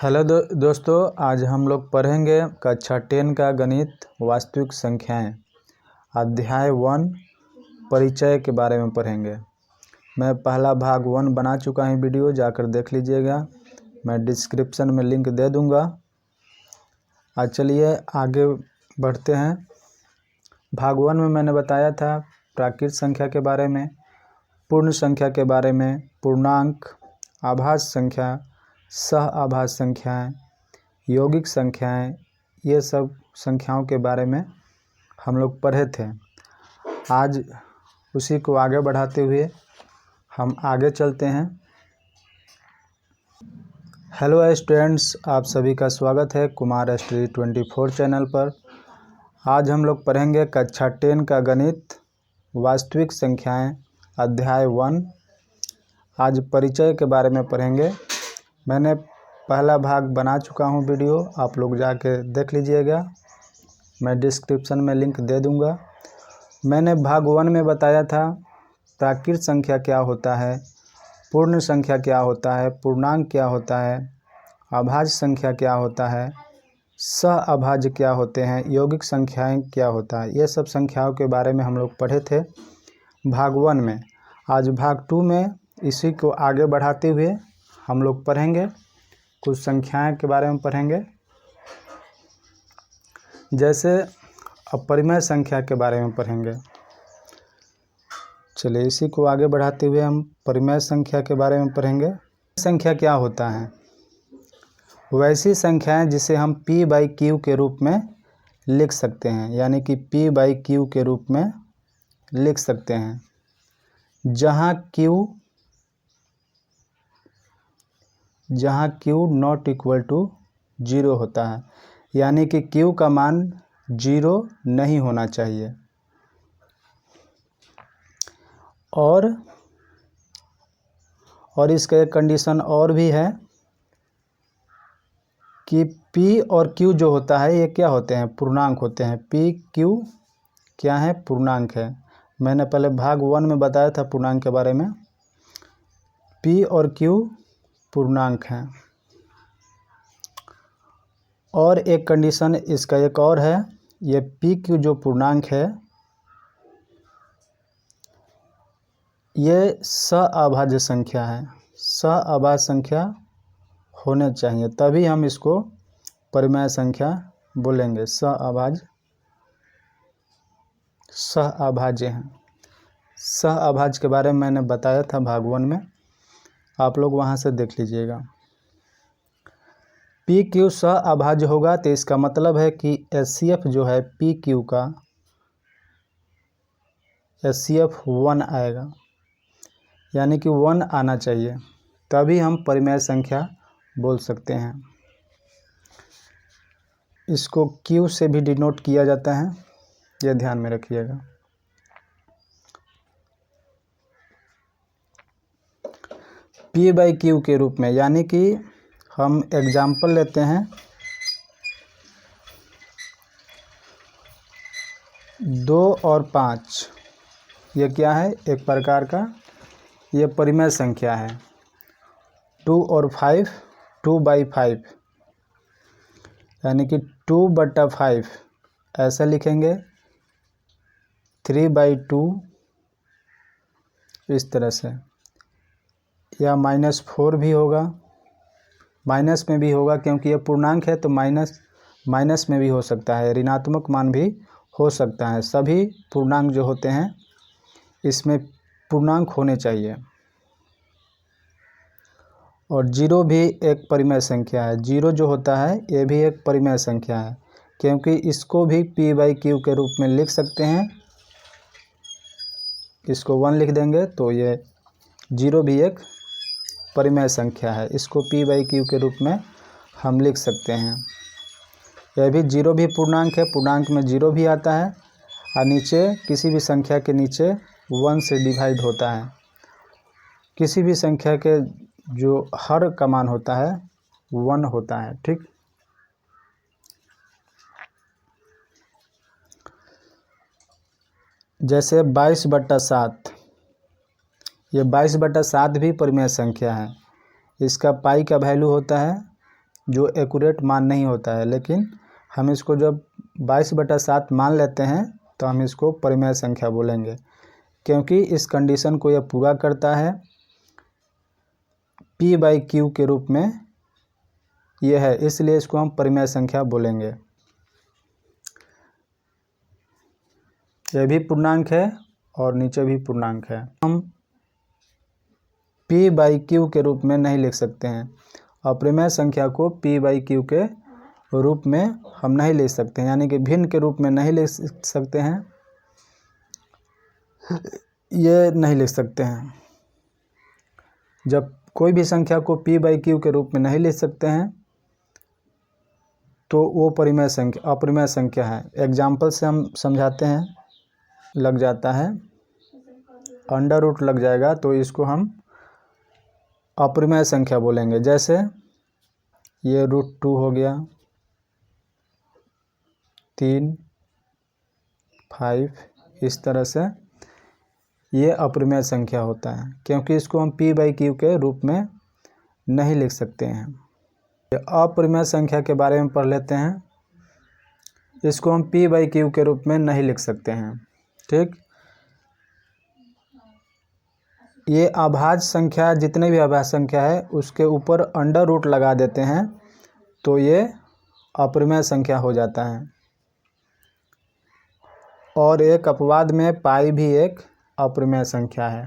Hello दोस्तों, आज हम लोग पढ़ेंगे कक्षा 10 का गणित वास्तविक संख्याएं अध्याय 1 परिचय के बारे में पढ़ेंगे। मैं पहला भाग 1 बना चुका हूं, वीडियो जाकर देख लीजिएगा। मैं डिस्क्रिप्शन में लिंक दे दूंगा। आज चलिए आगे बढ़ते हैं। भाग 1 में मैंने बताया था प्राकृत संख्या के बारे में, पूर्ण संख्या के बारे में, पूर्णांक, आभाज्य संख्या, सह आभाज्य संख्याएं, यौगिक संख्याएं, ये सब संख्याओं के बारे में हम लोग पढ़े थे। आज उसी को आगे बढ़ाते हुए हम आगे चलते हैं। हेलो स्टूडेंट्स, आप सभी का स्वागत है कुमार स्टडी 24 चैनल पर। आज हम लोग पढ़ेंगे कक्षा 10 का गणित वास्तविक संख्याएं अध्याय 1। आज परिचय के बारे में पढ़ेंगे। मैंने पहला भाग बना चुका हूं, वीडियो आप लोग जाके देख लीजिएगा। मैं डिस्क्रिप्शन में लिंक दे दूंगा। मैंने भाग 1 में बताया था प्राकृत संख्या क्या होता है, पूर्ण संख्या क्या होता है, पूर्णांक क्या होता है, अभाज्य संख्या क्या होता है, सह अभाज्य क्या होते हैं, यौगिक संख्याएं क्या होता है। ये सब संख्याओं के बारे में हम लोग पढ़े थे भाग 1 में। आज भाग 2 में इसी को आगे बढ़ाते हुए हम लोग पढ़ेंगे, कुछ संख्याएं के बारे में पढ़ेंगे। जैसे अपरिमेय संख्या के बारे में पढ़ेंगे। चलिए इसी को आगे बढ़ाते हुए हम परिमेय संख्या के बारे में पढ़ेंगे। संख्या क्या होता है? वैसी संख्याएं जिसे हम p/q के रूप में लिख सकते हैं, यानी कि p/q के रूप में लिख सकते हैं, जहां q नॉट इक्वल टू 0 होता है, यानी कि q का मान 0 नहीं होना चाहिए। और इसका एक कंडीशन और भी है कि p और q जो होता है ये क्या होते हैं? पूर्णांक होते हैं। p q क्या है? पूर्णांक है। मैंने पहले भाग 1 में बताया था पूर्णांक के बारे में। p और q पूर्णांक हैं। और एक कंडीशन इसका एक और है, ये p q जो पूर्णांक है ये सअभाज्य संख्या है। सअभाज्य संख्या होने चाहिए, तभी हम इसको परिमेय संख्या बोलेंगे। सअभाज्य हैं। सअभाज्य के बारे में मैंने बताया था भाग 1 में, आप लोग वहाँ से देख लीजिएगा। पी क्यू सअभाज्य होगा तो इसका मतलब है कि HCF जो है पी क्यू का HCF 1 आएगा, यानी कि 1 आना चाहिए, तभी हम परिमेय संख्या बोल सकते हैं। इसको Q से भी डिनोट किया जाता है, ये ध्यान में रखिएगा। p/q के रूप में, यानी कि हम एग्जाम्पल लेते हैं 2 और 5। ये क्या है? एक प्रकार का ये परिमेय संख्या है। 2 और 5, 2/5, यानी कि 2/5 ऐसा लिखेंगे। 3/2 इस तरह से, या -4 भी होगा, माइनस में भी होगा, क्योंकि ये पूर्णांक है तो माइनस में भी हो सकता है, ऋणात्मक मान भी हो सकता है। सभी पूर्णांक जो होते हैं इसमें पूर्णांक होने चाहिए। और 0 भी एक परिमेय संख्या है। 0 जो होता है ये भी एक परिमेय संख्या है, क्योंकि इसको भी p/q के रूप में लिख सकते हैं। इसको 1 लिख देंगे तो ये 0 भी एक परिमेय संख्या है, इसको p/q के रूप में हम लिख सकते हैं। यह भी 0 भी पूर्णांक है, पूर्णांक में 0 भी आता है, और नीचे किसी भी संख्या के नीचे 1 से डिवाइड होता है। किसी भी संख्या के जो हर का मान होता है 1 होता है, ठीक। जैसे 22/7, ये 22/7 भी परिमेय संख्या है। इसका पाई का वैल्यू होता है जो एक्यूरेट मान नहीं होता है, लेकिन हम इसको जब 22/7 मान लेते हैं तो हम इसको परिमेय संख्या बोलेंगे, क्योंकि इस कंडीशन को यह पूरा करता है। P/Q के रूप में यह है, इसलिए इसको हम परिमेय संख्या बोलेंगे। यह भी पूर्णांक है और नीचे भी पूर्णांक है। हम P/Q के रूप में नहीं लिख सकते हैं। अपरिमेय संख्या को P/Q के रूप में हम नहीं लिख सकते हैं, यानी कि भिन्न के रूप में नहीं लिख सकते हैं, ये नहीं लिख सकते हैं। जब कोई भी संख्या को P/Q के रूप में नहीं लिख सकते हैं तो वो परिमेय संख्या अपरिमेय संख्या है। एग्जाम्पल से हम समझाते हैं, लग जाता है, अंडर रूट लग जाएगा तो इसको हम अपरिमेय संख्या बोलेंगे। जैसे ये √2 हो गया, 3, 5, इस तरह से ये अपरिमेय संख्या होता है, क्योंकि इसको हम P/Q के रूप में नहीं लिख सकते हैं। अपरिमेय संख्या के बारे में पढ़ लेते हैं। इसको हम P/Q के रूप में नहीं लिख सकते हैं, ठीक। ये अभाज्य संख्या, जितने भी अभाज्य संख्या है उसके ऊपर अंडर रूट लगा देते हैं तो ये अपरिमेय संख्या हो जाता है। और एक अपवाद में पाई भी एक अपरिमेय संख्या है,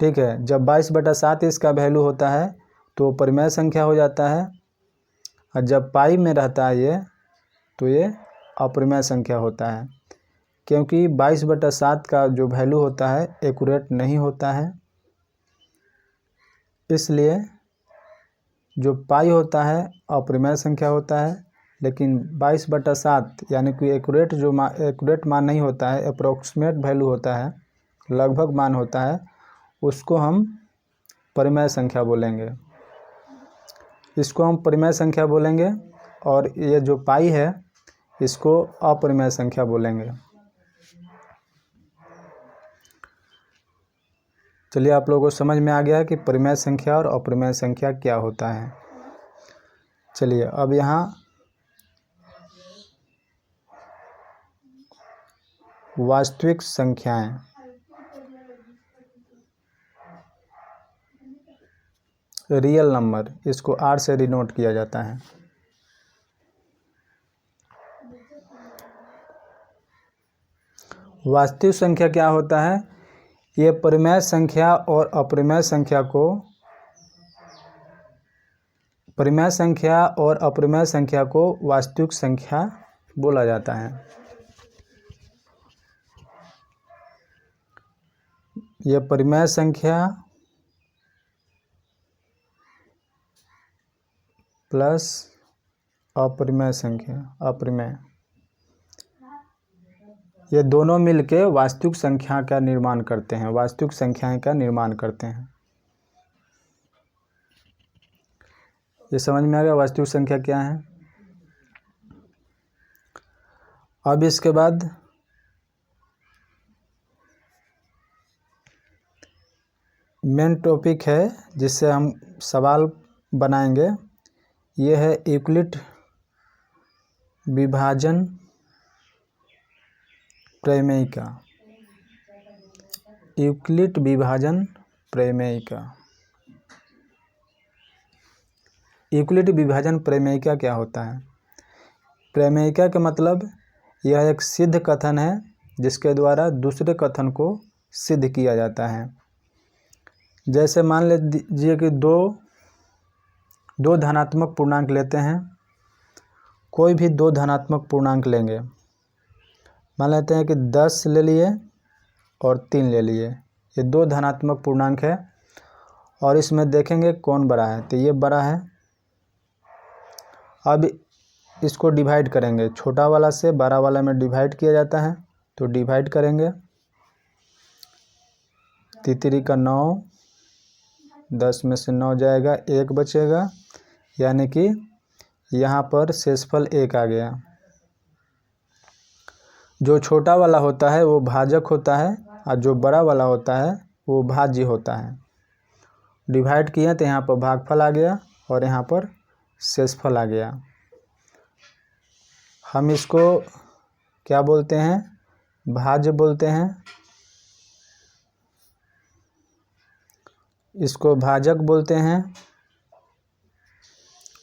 ठीक है। जब 22/7 इसका वैल्यू होता है तो परिमेय संख्या हो जाता है, और जब पाई में रहता है ये तो ये अपरिमेय संख्या होता है, क्योंकि 22/7 का जो वैल्यू होता है एक्यूरेट नहीं होता है। इसलिए जो पाई होता है अपरिमेय संख्या होता है, लेकिन 22/7 यानी कि एक्यूरेट मान नहीं होता है, अप्रोक्सीमेट वैल्यू होता है, लगभग मान होता है, उसको हम परिमेय संख्या बोलेंगे। इसको हम परिमेय संख्या बोलेंगे, और ये जो पाई है इसको अपरिमेय संख्या बोलेंगे। चलिए, आप लोगों को समझ में आ गया कि परिमेय संख्या और अपरिमेय संख्या क्या होता है। चलिए, अब यहाँ वास्तविक संख्याएं, रियल नंबर, इसको R से डिनोट किया जाता है। वास्तविक संख्या क्या होता है? ये परिमेय संख्या और अपरिमेय संख्या को वास्तविक संख्या बोला जाता है। ये परिमेय संख्या प्लस अपरिमेय संख्या, ये दोनों मिलके वास्तविक संख्या का निर्माण करते हैं, वास्तविक संख्याएं का निर्माण करते हैं। ये समझ में आ गया वास्तविक संख्या क्या है। अब इसके बाद मेन टॉपिक है जिससे हम सवाल बनाएंगे, ये है यूक्लिड विभाजन प्रमेयिका। यूक्लिड विभाजन प्रमेयिका। यूक्लिड विभाजन प्रमेयिका क्या होता है? प्रमेयिका का मतलब यह एक सिद्ध कथन है जिसके द्वारा दूसरे कथन को सिद्ध किया जाता है। जैसे मान लीजिए कि दो धनात्मक पूर्णांक लेते हैं, कोई भी दो धनात्मक पूर्णांक लेंगे, मान लेते हैं कि 10 ले लिए और 3 ले लिए। ये दो धनात्मक पूर्णांक है और इसमें देखेंगे कौन बड़ा है, तो ये बड़ा है। अब इसको डिवाइड करेंगे, छोटा वाला से बड़ा वाला में डिवाइड किया जाता है, तो डिवाइड करेंगे, 3 का 9, 10 में से 9 जाएगा, 1 बचेगा, यानी कि यहाँ पर शेषफल 1 आ गया। जो छोटा वाला होता है वो भाजक होता है और जो बड़ा वाला होता है वो भाज्य होता है। डिवाइड किए तो यहाँ पर भागफल आ गया और यहाँ पर शेषफल आ गया। हम इसको क्या बोलते हैं? भाज्य बोलते हैं। इसको भाजक बोलते हैं,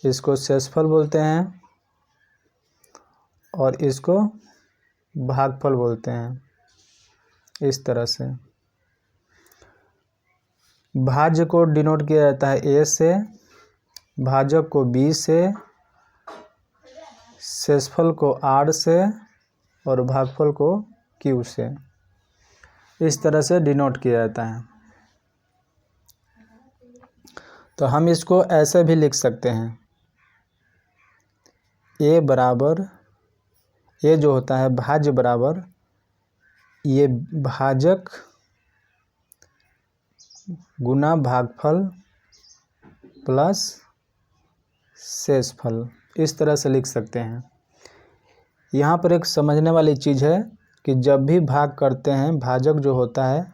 इसको शेषफल बोलते हैं और इसको भागफल बोलते हैं। इस तरह से भाज्य को डिनोट किया जाता है ए से, भाजक को बी से, शेषफल को आर से और भागफल को क्यू से। इस तरह से डिनोट किया जाता है। तो हम इसको ऐसे भी लिख सकते हैं, ए बराबर, ये जो होता है भाज्य बराबर ये भाजक गुना भागफल प्लस शेषफल। इस तरह से लिख सकते हैं। यहाँ पर एक समझने वाली चीज़ है कि जब भी भाग करते हैं, भाजक जो होता है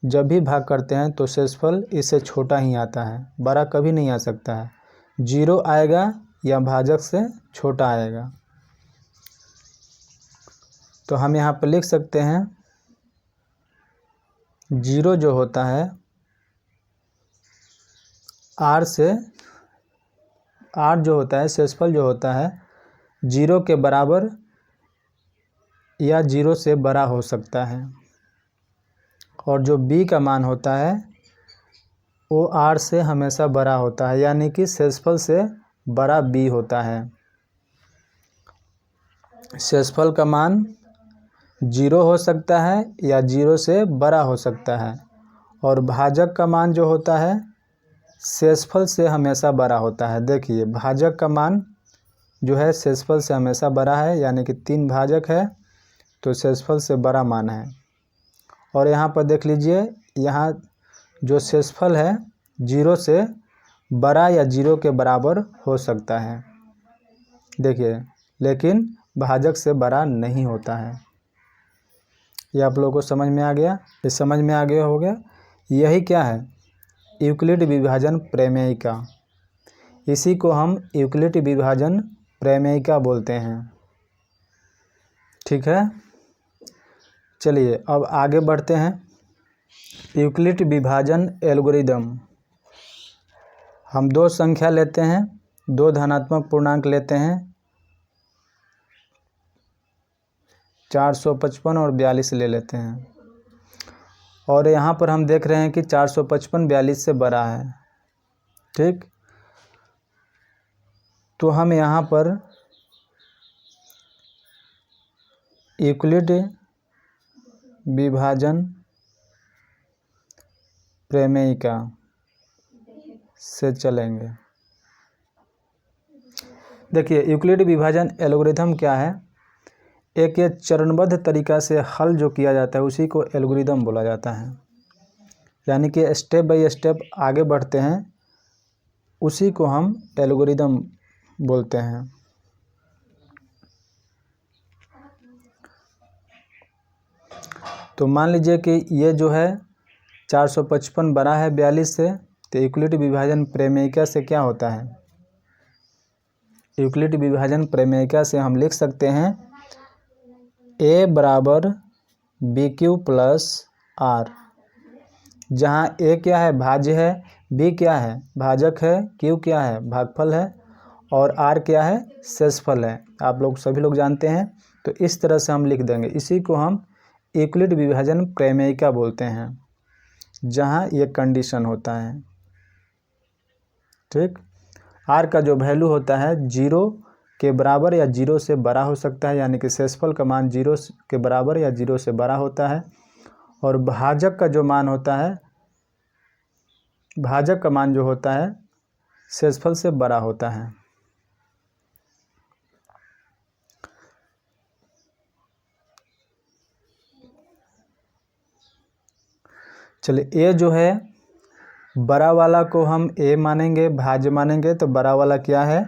जब भी भाग करते हैं तो शेषफल इससे छोटा ही आता है, बड़ा कभी नहीं आ सकता है। 0 आएगा या भाजक से छोटा आएगा। तो हम यहाँ पर लिख सकते हैं 0 जो होता है आर से, आर जो होता है शेषफल जो होता है 0 के बराबर या 0 से बड़ा हो सकता है, और जो b का मान होता है वो r से हमेशा बड़ा होता है, यानी कि शेषफल से बड़ा b होता है। शेषफल का मान 0 हो सकता है या 0 से बड़ा हो सकता है, और भाजक का मान जो होता है शेषफल से हमेशा बड़ा होता है। देखिए भाजक का मान जो है शेषफल से हमेशा बड़ा है, यानी कि 3 भाजक है तो शेषफल से बड़ा मान है। और यहाँ पर देख लीजिए, यहाँ जो शेषफल है 0 से बड़ा या 0 के बराबर हो सकता है। देखिए, लेकिन भाजक से बड़ा नहीं होता है। ये आप लोगों को समझ में आ गया? ये समझ में आ गया हो गया। यही क्या है? यूक्लिड विभाजन प्रमेयिका। इसी को हम यूक्लिड विभाजन प्रमेयिका बोलते हैं। ठीक है, चलिए अब आगे बढ़ते हैं। यूक्लिड विभाजन एल्गोरिदम। हम 2 संख्या लेते हैं, 2 धनात्मक पूर्णांक लेते हैं, 455 और 42 ले लेते हैं, और यहाँ पर हम देख रहे हैं कि 455 42 से बड़ा है। ठीक, तो हम यहाँ पर यूक्लिड विभाजन प्रमेयिका से चलेंगे। देखिए यूक्लिड विभाजन एल्गोरिथम क्या है? एक ये चरणबद्ध तरीका से हल जो किया जाता है उसी को एल्गोरिदम बोला जाता है। यानी कि स्टेप बाय स्टेप आगे बढ़ते हैं, उसी को हम एल्गोरिदम बोलते हैं। तो मान लीजिए कि ये जो है 455 बड़ा है 42 से, तो यूक्लिड विभाजन प्रमेयिका से क्या होता है? यूक्लिड विभाजन प्रमेयिका से हम लिख सकते हैं a बराबर बी क्यू प्लस आर, जहाँ a क्या है? भाज्य है, b क्या है? भाजक है, q क्या है? भागफल है, और r क्या है? शेषफल है। आप लोग सभी लोग जानते हैं। तो इस तरह से हम लिख देंगे। इसी को हम यूक्लिड विभाजन प्रमेयिका बोलते हैं, जहाँ ये कंडीशन होता है। ठीक, r का जो वैल्यू होता है 0 के बराबर या 0 से बड़ा हो सकता है, यानी कि शेषफल का मान 0 के बराबर या 0 से बड़ा होता है, और भाजक का जो मान होता है, भाजक का मान जो होता है शेषफल से बड़ा होता है। चलिए a जो है बड़ा वाला को हम a मानेंगे, भाज्य मानेंगे, तो बड़ा वाला क्या है?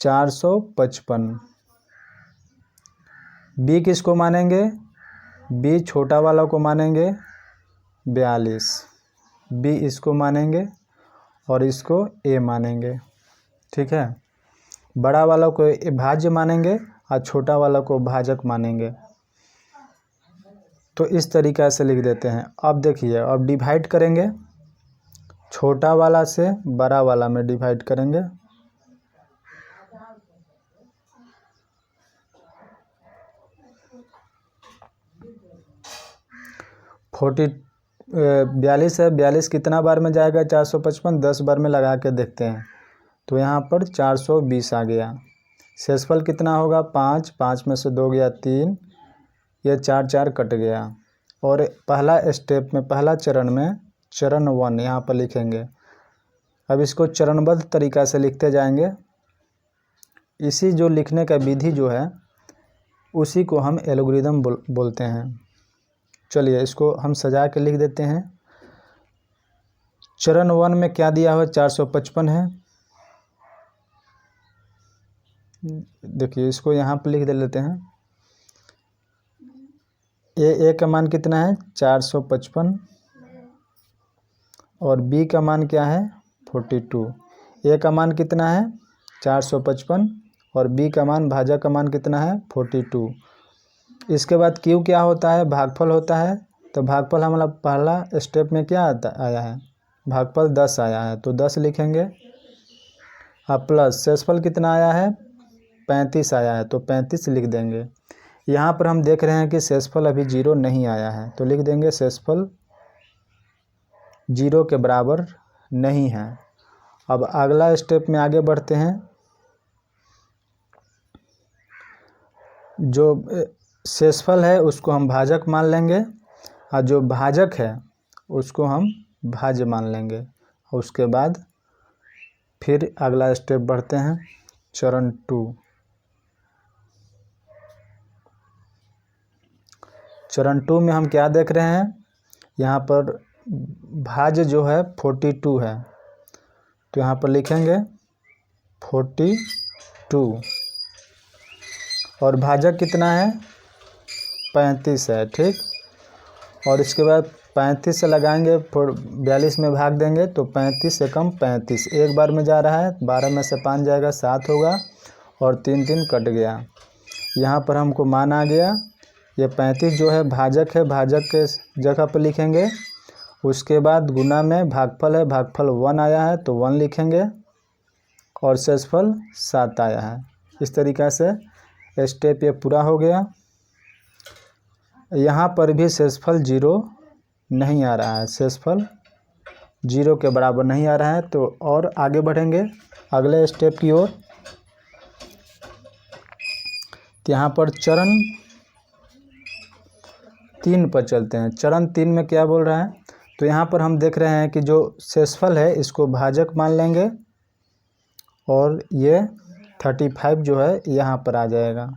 455। b किसको मानेंगे? b छोटा वाला को मानेंगे 42। b इसको मानेंगे और इसको a मानेंगे। ठीक है, बड़ा वाला को भाज्य मानेंगे और छोटा वाला को भाजक मानेंगे। तो इस तरीक़ा से लिख देते हैं। अब देखिए, अब डिवाइड करेंगे, छोटा वाला से बड़ा वाला में डिवाइड करेंगे। फोर्टी 42 है, 42 कितना बार में जाएगा 455, 10 बार में लगा के देखते हैं। तो यहाँ पर 420 आ गया। शेषफल कितना होगा 5, 5 में से 2 गया 3, ये 4 4 कट गया। और पहला स्टेप में, पहला चरण में, चरण 1 यहाँ पर लिखेंगे। अब इसको चरणबद्ध तरीक़ा से लिखते जाएंगे। इसी जो लिखने का विधि जो है उसी को हम एल्गोरिदम बोलते हैं। चलिए इसको हम सजा के लिख देते हैं। चरण 1 में क्या दिया हुआ 455 है। देखिए इसको यहाँ पर लिख दे लेते हैं। ए का मान कितना है 455 और बी का मान क्या है 42। ए का मान कितना है 455 और बी का मान, भाजक का मान कितना है 42। इसके बाद क्यू क्या होता है, भागफल होता है। तो भागफल हमारा पहला स्टेप में क्या आया है, भागफल 10 आया है, तो 10 लिखेंगे। अब प्लस शेषफल कितना आया है 35 आया है, तो 35 लिख देंगे। यहाँ पर हम देख रहे हैं कि शेषफल अभी 0 नहीं आया है, तो लिख देंगे शेषफल 0 के बराबर नहीं है। अब अगला स्टेप में आगे बढ़ते हैं। जो शेषफल है उसको हम भाजक मान लेंगे और जो भाजक है उसको हम भाज्य मान लेंगे। और उसके बाद फिर अगला स्टेप बढ़ते हैं, चरण 2। चरण 2 में हम क्या देख रहे हैं, यहाँ पर भाज्य जो है 42 है, तो यहाँ पर लिखेंगे 42 और भाजक कितना है 35 है। ठीक, और इसके बाद 35 से लगाएंगे, 42 में भाग देंगे तो 35 से कम 35 एक बार में जा रहा है, 12 में से 5 जाएगा 7 होगा और 3 3 कट गया। यहाँ पर हमको मान आ गया। ये 35 जो है भाजक है, भाजक के जगह पर लिखेंगे। उसके बाद गुना में भागफल है, भागफल 1 आया है तो 1 लिखेंगे और शेषफल 7 आया है। इस तरीक़ा से स्टेप ये पूरा हो गया। यहाँ पर भी शेषफल 0 नहीं आ रहा है, शेषफल 0 के बराबर नहीं आ रहा है। तो और आगे बढ़ेंगे अगले स्टेप की ओर। तो यहाँ पर चरण 3 पर चलते हैं। चरण 3 में क्या बोल रहा है, तो यहाँ पर हम देख रहे हैं कि जो शेषफल है इसको भाजक मान लेंगे और ये 35 जो है यहाँ पर आ जाएगा,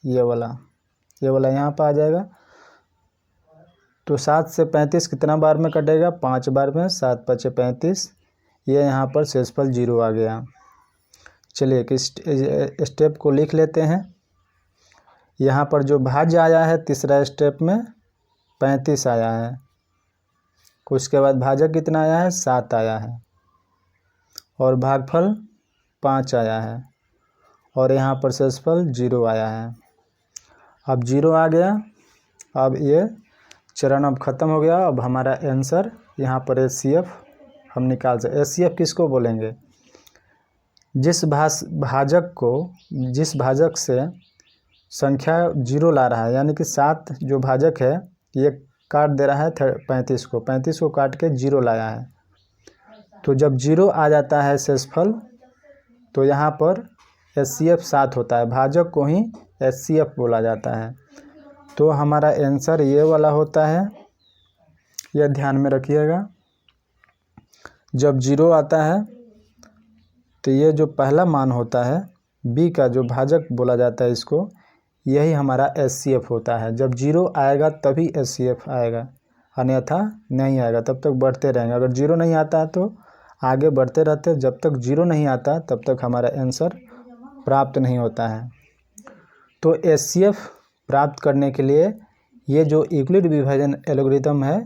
ये वाला यहाँ पर आ जाएगा। तो 7 से 35 कितना बार में कटेगा 5 बार में, 7 5 35, ये यहाँ पर शेषफल 0 आ गया। चलिए किस स्टेप को लिख लेते हैं। यहाँ पर जो भाज्य आया है तीसरा स्टेप में 35 आया है, उसके बाद भाजक कितना आया है 7 आया है और भागफल 5 आया है और यहाँ पर शेषफल 0 आया है। अब 0 आ गया। अब ये चरण अब ख़त्म हो गया। अब हमारा आंसर यहाँ पर HCF हम निकाल सकते। HCF किसको बोलेंगे, जिस भाजक से संख्या 0 ला रहा है, यानी कि 7 जो भाजक है ये काट दे रहा है 35 को काट के 0 लाया है। तो जब 0 आ जाता है शेषफल तो यहाँ पर HCF 7 होता है, भाजक को ही HCF बोला जाता है। तो हमारा आंसर ये वाला होता है, यह ध्यान में रखिएगा। जब 0 आता है तो ये जो पहला मान होता है B का, जो भाजक बोला जाता है इसको, यही हमारा HCF होता है। जब 0 आएगा तभी HCF आएगा, अन्यथा नहीं आएगा। तब तक बढ़ते रहेंगे। अगर 0 नहीं आता तो आगे बढ़ते रहते, जब तक 0 नहीं आता तब तक हमारा आंसर प्राप्त नहीं होता है। तो HCF प्राप्त करने के लिए ये जो यूक्लिड विभाजन एल्गोरिथम है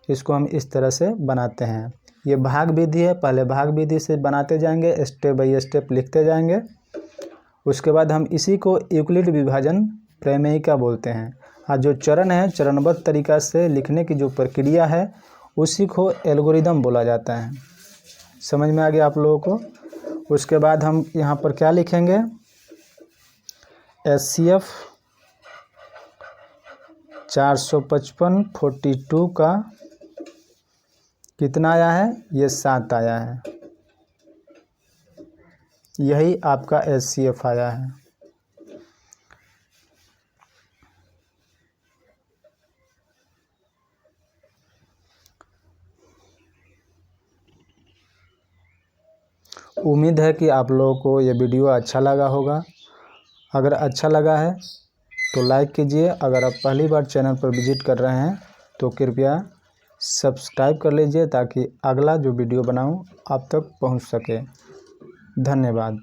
इसको हम इस तरह से बनाते हैं। ये भाग विधि है, पहले भाग विधि से बनाते जाएंगे, स्टेप बाय स्टेप लिखते जाएंगे। उसके बाद हम इसी को यूक्लिड विभाजन प्रमेयिका बोलते हैं। और जो चरण है, चरणबद्ध तरीका से लिखने की जो प्रक्रिया है उसी को एल्गोरिदम बोला जाता है। समझ में आ गया आप लोगों को। उसके बाद हम यहाँ पर क्या लिखेंगे, HCF 455 42 का कितना आया है, ये 7 आया है। यही आपका HCF आया है। उम्मीद है कि आप लोगों को ये वीडियो अच्छा लगा होगा। अगर अच्छा लगा है तो लाइक कीजिए। अगर आप पहली बार चैनल पर विजिट कर रहे हैं तो कृपया सब्सक्राइब कर लीजिए ताकि अगला जो वीडियो बनाऊं आप तक पहुंच सके। धन्यवाद।